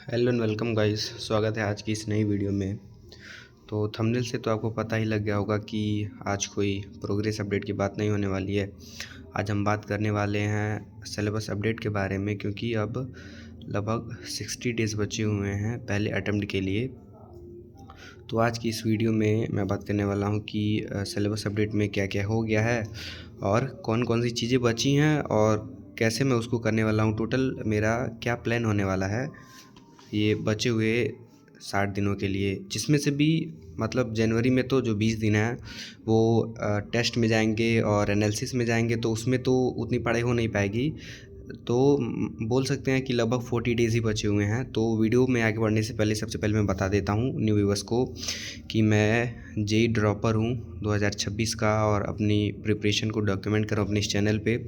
Hello and welcome guys. स्वागत है आज की इस नई वीडियो में। तो थंबनेल से तो आपको पता ही लग गया होगा कि आज कोई प्रोग्रेस अपडेट की बात नहीं होने वाली है। आज हम बात करने वाले हैं सिलेबस अपडेट के बारे में, क्योंकि अब लगभग 60 डेज़ बचे हुए हैं पहले अटेम्प्ट के लिए। तो आज की इस वीडियो में मैं बात करने वाला हूं कि सिलेबस अपडेट में क्या क्या हो गया है और कौन कौन सी चीज़ें बची हैं और कैसे मैं उसको करने वाला हूं। टोटल मेरा क्या प्लान होने वाला है ये बचे हुए 60 दिनों के लिए, जिसमें से भी मतलब जनवरी में तो जो 20 दिन हैं वो टेस्ट में जाएंगे और एनालिसिस में जाएंगे, तो उसमें तो उतनी पढ़ाई हो नहीं पाएगी। तो बोल सकते हैं कि लगभग 40 डेज़ ही बचे हुए हैं। तो वीडियो में आगे बढ़ने से पहले सबसे पहले मैं बता देता हूँ न्यू व्यूअर्स को कि मैं जेईई ड्रॉपर हूँ 2026 का, और अपनी प्रिपरेशन को डॉक्यूमेंट कर रहा हूँ अपने इस चैनल पे,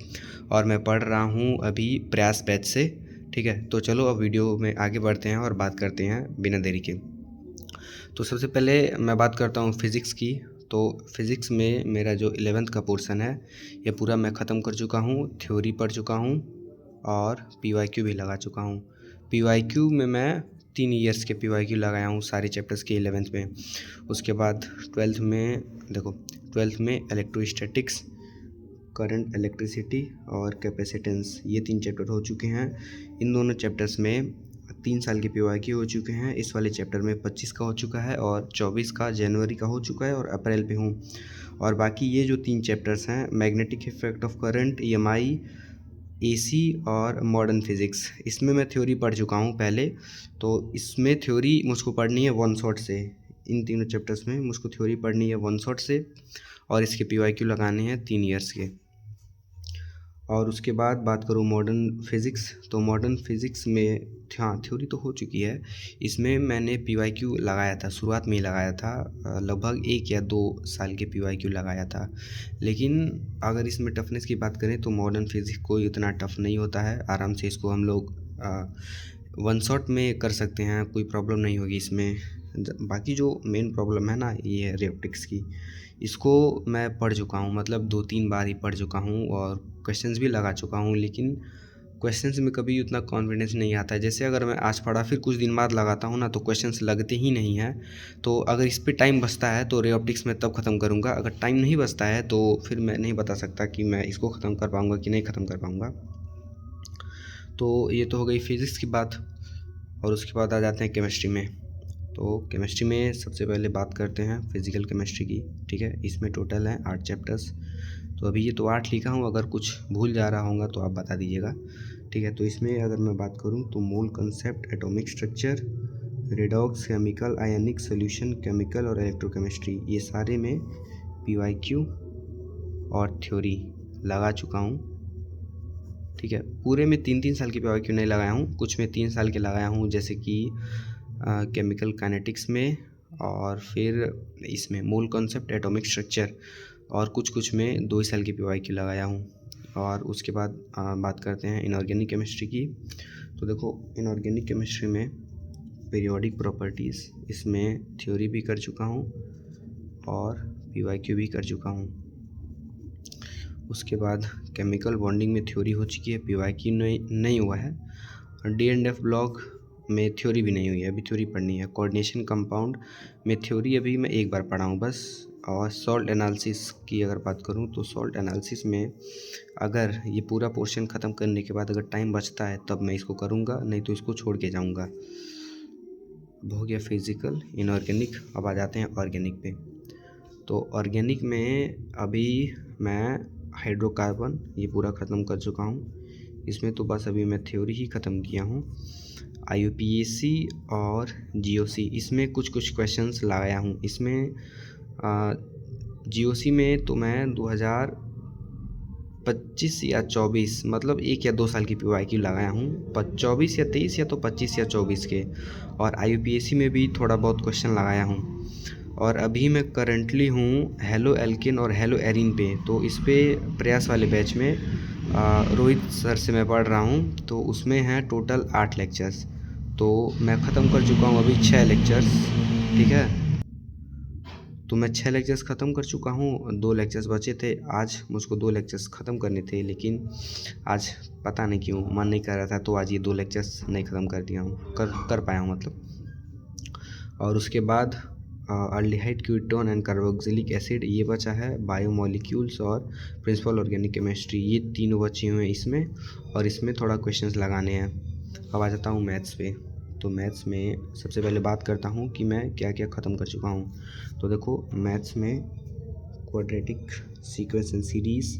और मैं पढ़ रहा हूँ अभी प्रयास बैच से। ठीक है, तो चलो अब वीडियो में आगे बढ़ते हैं और बात करते हैं बिना देरी के। तो सबसे पहले मैं बात करता हूँ फिज़िक्स की। तो फिज़िक्स में मेरा जो 11th का पोर्शन है ये पूरा मैं ख़त्म कर चुका हूँ, थ्योरी पढ़ चुका हूँ और पीवाईक्यू भी लगा चुका हूँ। पीवाईक्यू में मैं 3 ईयर्स के पीवाईक्यू लगाया हूँ सारे चैप्टर्स के 11th में। उसके बाद 12th में देखो, 12th में इलेक्ट्रोस्टैटिक्स, करंट, इलेक्ट्रिसिटी और कैपेसिटेंस, ये 3 चैप्टर हो चुके हैं। इन दोनों चैप्टर्स में 3 साल के पीवाईक्यू हो चुके हैं। इस वाले चैप्टर में 25 का हो चुका है और 24 का जनवरी का हो चुका है और अप्रैल पे हूँ। और बाकी ये जो 3 चैप्टर्स हैं, magnetic effect of current, EMI, AC और मॉडर्न फिज़िक्स, इसमें मैं थ्योरी पढ़ चुका हूँ पहले। तो इसमें थ्योरी मुझको पढ़नी है वन शॉट से। इन तीनों चैप्टर्स में मुझको थ्योरी पढ़नी है वन शॉट से और इसके पीवाईक्यू लगाने हैं 3 ईयर्स के। और उसके बाद बात करूँ मॉडर्न फिज़िक्स, तो मॉडर्न फिज़िक्स में हाँ थ्योरी तो हो चुकी है। इसमें मैंने पीवाईक्यू लगाया था, शुरुआत में ही लगाया था, लगभग 1 या 2 साल के पीवाईक्यू लगाया था। लेकिन अगर इसमें टफनेस की बात करें तो मॉडर्न फिज़िक्स कोई उतना टफ नहीं होता है, आराम से इसको हम लोग वन शॉट में कर सकते हैं, कोई प्रॉब्लम नहीं होगी इसमें। बाकी जो मेन प्रॉब्लम है ना, ये है रियोप्टिक्स की। इसको मैं पढ़ चुका हूँ, मतलब 2-3 बार ही पढ़ चुका हूँ और क्वेश्चंस भी लगा चुका हूँ, लेकिन क्वेश्चंस में कभी उतना कॉन्फिडेंस नहीं आता है। जैसे अगर मैं आज पढ़ा फिर कुछ दिन बाद लगाता हूँ ना, तो क्वेश्चंस लगते ही नहीं हैं। तो अगर इस पे टाइम बचता है तो रे ऑप्टिक्स में तब ख़त्म करूँगा, अगर टाइम नहीं बचता है तो फिर मैं नहीं बता सकता कि मैं इसको ख़त्म कर पाऊँगा कि नहीं ख़त्म कर पाऊँगा। तो ये तो हो गई फिज़िक्स की बात। और उसके बाद आ जाते हैं केमिस्ट्री में। तो केमिस्ट्री में सबसे पहले बात करते हैं फिज़िकल केमिस्ट्री की। ठीक है, इसमें टोटल हैं 8 चैप्टर्स। तो अभी ये तो 8 लिखा हूँ, अगर कुछ भूल जा रहा होगा तो आप बता दीजिएगा। ठीक है, तो इसमें अगर मैं बात करूँ तो mole concept, atomic structure, redox, chemical, ionic solution, chemical और इलेक्ट्रोकेमिस्ट्री, ये सारे में पीवाईक्यू और थ्योरी लगा चुका हूँ। ठीक है, पूरे में 3-3 साल की पीवाईक्यू नहीं लगाया हूँ, कुछ में 3 साल के लगाया हूँ, जैसे कि केमिकल काइनेटिक्स में, और फिर इसमें मोल कॉन्सेप्ट, एटॉमिक स्ट्रक्चर, और कुछ में 2 साल की पीवाईक्यू लगाया हूँ। और उसके बाद बात करते हैं इनऑर्गेनिक केमिस्ट्री की। तो देखो, इनऑर्गेनिक केमिस्ट्री में पीरियोडिक प्रॉपर्टीज़, इसमें थ्योरी भी कर चुका हूँ और पीवाईक्यू भी कर चुका हूँ। उसके बाद केमिकल बॉन्डिंग में थ्योरी हो चुकी है, पीवाईक्यू नहीं हुआ है। D&F ब्लॉक में थ्योरी भी नहीं हुई है, अभी थ्योरी पढ़नी है। कोऑर्डिनेशन कंपाउंड में थ्योरी अभी मैं 1 बार पढ़ा हूँ बस। और सॉल्ट एनालिसिस की अगर बात करूँ तो सॉल्ट एनालिसिस में अगर ये पूरा पोर्शन ख़त्म करने के बाद अगर टाइम बचता है तब मैं इसको करूँगा, नहीं तो इसको छोड़ के जाऊँगा। अब हो गया फिज़िकल, इनऑर्गेनिक। अब आ जाते हैं ऑर्गेनिक पे। तो ऑर्गेनिक में अभी मैं हाइड्रोकार्बन ये पूरा ख़त्म कर चुका हूँ। इसमें तो बस अभी मैं थ्योरी ही ख़त्म किया हूँ। IUPAC और GOC, इसमें कुछ क्वेश्चंस लगाया हूँ। इसमें GOC में तो मैं 2025 या 24, मतलब 1 या 2 साल की पीवाईक्यू लगाया हूँ, 24 या 23 या तो 25 या 24 के। और IUPAC में भी थोड़ा बहुत क्वेश्चन लगाया हूँ। और अभी मैं करंटली हूँ हेलो एल्किन और हेलो एरिन पे। तो इस पे प्रयास वाले बैच में रोहित सर से मैं पढ़ रहा हूँ, तो उसमें हैं टोटल 8 लेक्चर्स। तो मैं ख़त्म कर चुका हूँ अभी 6 लेक्चर्स। ठीक है, तो मैं 6 लेक्चर्स ख़त्म कर चुका हूँ, 2 लेक्चर्स बचे थे। आज मुझको 2 लेक्चर्स ख़त्म करने थे, लेकिन आज पता नहीं क्यों मन नहीं कर रहा था, तो आज ये 2 लेक्चर्स नहीं ख़त्म कर दिया हूँ, कर पाया हूँ मतलब। और उसके बाद aldehyde, ketone and carboxylic acid ये बचा है, बायोमोलिक्यूल्स और प्रिंसिपल ऑर्गेनिक केमिस्ट्री, ये तीनों बचे हुए हैं इसमें, और इसमें थोड़ा क्वेश्चंस लगाने हैं। अब आ जाता हूँ मैथ्स पे। तो मैथ्स में सबसे पहले बात करता हूँ कि मैं क्या क्या ख़त्म कर चुका हूँ। तो देखो मैथ्स में quadratic, sequence and series,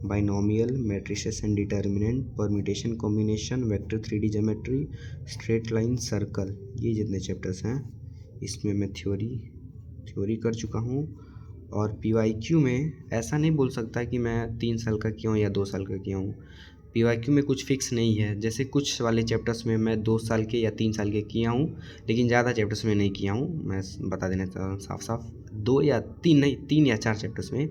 binomial, matrices and determinant, permutation combination, vector 3D geometry, straight line, circle, ये जितने चैप्टर्स हैं इसमें मैं थ्योरी कर चुका हूँ। और PYQ में ऐसा नहीं बोल सकता कि मैं 3 साल का किया हूँ या 2 साल का किया हूँ। PYQ में कुछ फिक्स नहीं है, जैसे कुछ वाले चैप्टर्स में मैं 2 साल के या 3 साल के किया हूँ, लेकिन ज़्यादा चैप्टर्स में नहीं किया हूँ। मैं बता देना चाहता हूँ साफ 2 या 3 नहीं, 3 या 4 चैप्टर्स में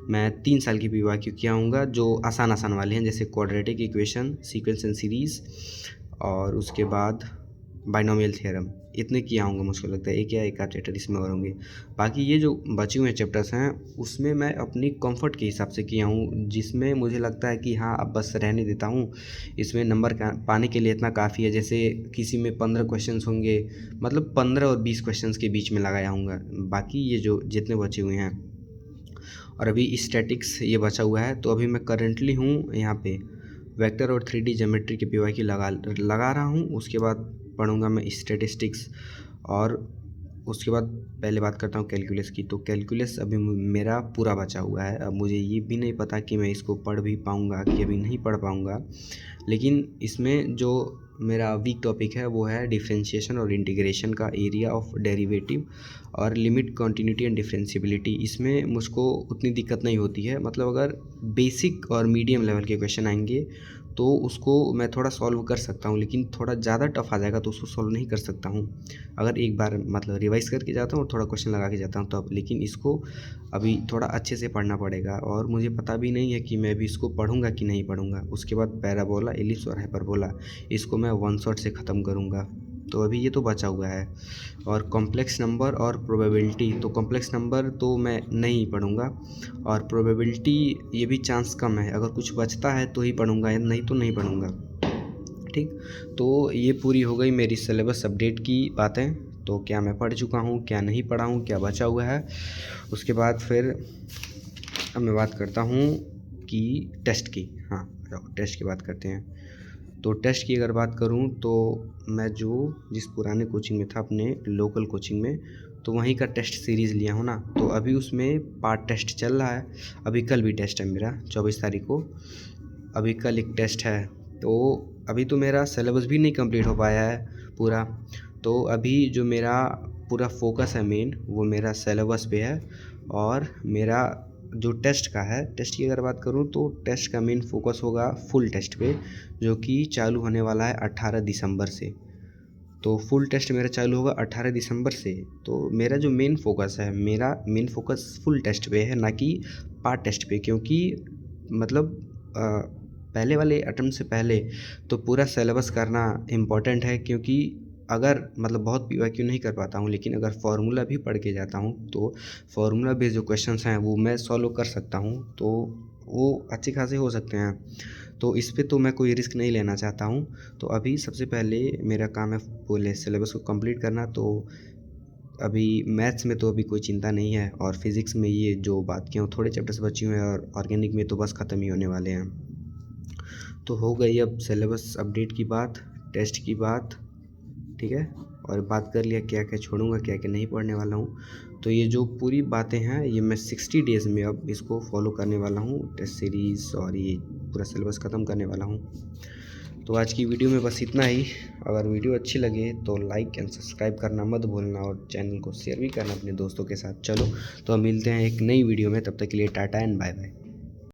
मैं 3 साल की PYQ किया हूँगा, जो आसान वाले हैं, जैसे quadratic equation, sequence and series, और उसके बाद बाइनोमियल थ्योरम, इतने किया हूँगा मुझको लगता है। एक या एक आध चैप्टर इसमें और होंगे। बाकी ये जो बचे हुए चैप्टर्स हैं उसमें मैं अपनी कंफर्ट के हिसाब से किया हूँ, जिसमें मुझे लगता है कि हाँ अब बस रहने देता हूँ, इसमें नंबर पाने के लिए इतना काफ़ी है। जैसे किसी में 15 क्वेश्चंस होंगे, मतलब 15 और 20 क्वेश्चंस के बीच में लगाया हूँगा। बाकी ये जो जितने बचे हुए हैं, और अभी स्टैटिक्स ये बचा हुआ है, तो अभी मैं करंटली हूँ यहाँ पे वेक्टर और 3D ज्योमेट्री के PYQ लगा रहा हूँ। उसके बाद पढ़ूँगा मैं स्टैटिस्टिक्स, और उसके बाद पहले बात करता हूँ कैलकुलस की। तो कैलकुलस अभी मेरा पूरा बचा हुआ है। अब मुझे ये भी नहीं पता कि मैं इसको पढ़ भी पाऊँगा कि अभी नहीं पढ़ पाऊँगा, लेकिन इसमें जो मेरा वीक टॉपिक है वो है डिफरेंशिएशन और इंटीग्रेशन का, एरिया ऑफ डेरिवेटिव और लिमिट, कॉन्टिन्यूटी एंड डिफरेंशिएबिलिटी। इसमें मुझको उतनी दिक्कत नहीं होती है, मतलब अगर बेसिक और मीडियम लेवल के क्वेश्चन आएंगे तो उसको मैं थोड़ा सॉल्व कर सकता हूँ, लेकिन थोड़ा ज़्यादा टफ आ जाएगा तो उसको सॉल्व नहीं कर सकता हूँ। अगर एक बार मतलब रिवाइज़ करके जाता हूँ और थोड़ा क्वेश्चन लगा के जाता हूँ तब, लेकिन इसको अभी थोड़ा अच्छे से पढ़ना पड़ेगा, और मुझे पता भी नहीं है कि मैं भी इसको पढ़ूँगा कि नहीं पढ़ूँगा। उसके बाद पैराबोला, एलिप्स और हाइपरबोला, इसको मैं वन शॉट से ख़त्म करूँगा। तो अभी ये तो बचा हुआ है। और कॉम्प्लेक्स नंबर और प्रोबेबिलिटी, तो कॉम्प्लेक्स नंबर तो मैं नहीं पढ़ूँगा, और प्रोबेबिलिटी ये भी चांस कम है, अगर कुछ बचता है तो ही पढ़ूँगा, या नहीं तो नहीं पढ़ूँगा। ठीक, तो ये पूरी हो गई मेरी सिलेबस अपडेट की बातें। तो क्या मैं पढ़ चुका हूँ, क्या नहीं पढ़ा हूँ, क्या बचा हुआ है। उसके बाद फिर अब मैं बात करता हूँ कि टेस्ट की। हाँ, टेस्ट की बात करते हैं। तो टेस्ट की अगर बात करूँ तो मैं जिस पुराने कोचिंग में था, अपने लोकल कोचिंग में, तो वहीं का टेस्ट सीरीज़ लिया हूँ ना, तो अभी उसमें पार्ट टेस्ट चल रहा है। अभी कल भी टेस्ट है मेरा 24 तारीख को, अभी कल एक टेस्ट है। तो अभी तो मेरा सिलेबस भी नहीं कंप्लीट हो पाया है पूरा, तो अभी जो मेरा पूरा फोकस है मेन, वो मेरा सिलेबस पे है। और मेरा जो टेस्ट का है, टेस्ट की अगर बात करूँ तो टेस्ट का मेन फोकस होगा फुल टेस्ट पे, जो कि चालू होने वाला है 18 दिसंबर से। तो फुल टेस्ट मेरा चालू होगा 18 दिसंबर से। तो मेरा जो मेन फोकस है, मेरा मेन फोकस फुल टेस्ट पे है, ना कि पार्ट टेस्ट पे, क्योंकि मतलब पहले वाले अटेम्प्ट से पहले तो पूरा सिलेबस करना इम्पॉर्टेंट है। क्योंकि अगर मतलब बहुत PYQ नहीं कर पाता हूँ, लेकिन अगर फार्मूला भी पढ़ के जाता हूँ तो फार्मूला बेस्ड जो क्वेश्चंस हैं वो मैं सॉल्व कर सकता हूँ, तो वो अच्छे खासे हो सकते हैं। तो इस पे तो मैं कोई रिस्क नहीं लेना चाहता हूँ। तो अभी सबसे पहले मेरा काम है पहले सिलेबस को कंप्लीट करना। तो अभी मैथ्स में तो अभी कोई चिंता नहीं है, और फिज़िक्स में ये जो बात की हूँ थोड़े चैप्टर्स बचे हुए हैं, और ऑर्गेनिक में तो बस ख़त्म ही होने वाले हैं। तो हो गई अब सिलेबस अपडेट की बात, टेस्ट की बात, ठीक है, और बात कर लिया क्या क्या छोड़ूंगा, क्या क्या नहीं पढ़ने वाला हूँ। तो ये जो पूरी बातें हैं ये मैं 60 डेज़ में अब इसको फॉलो करने वाला हूँ, टेस्ट सीरीज़, और ये पूरा सिलेबस ख़त्म करने वाला हूँ। तो आज की वीडियो में बस इतना ही। अगर वीडियो अच्छी लगे तो लाइक एंड सब्सक्राइब करना मत भूलना, और चैनल को शेयर भी करना अपने दोस्तों के साथ। चलो तो हम मिलते हैं एक नई वीडियो में, तब तक के लिए टाटा एंड बाय बाय।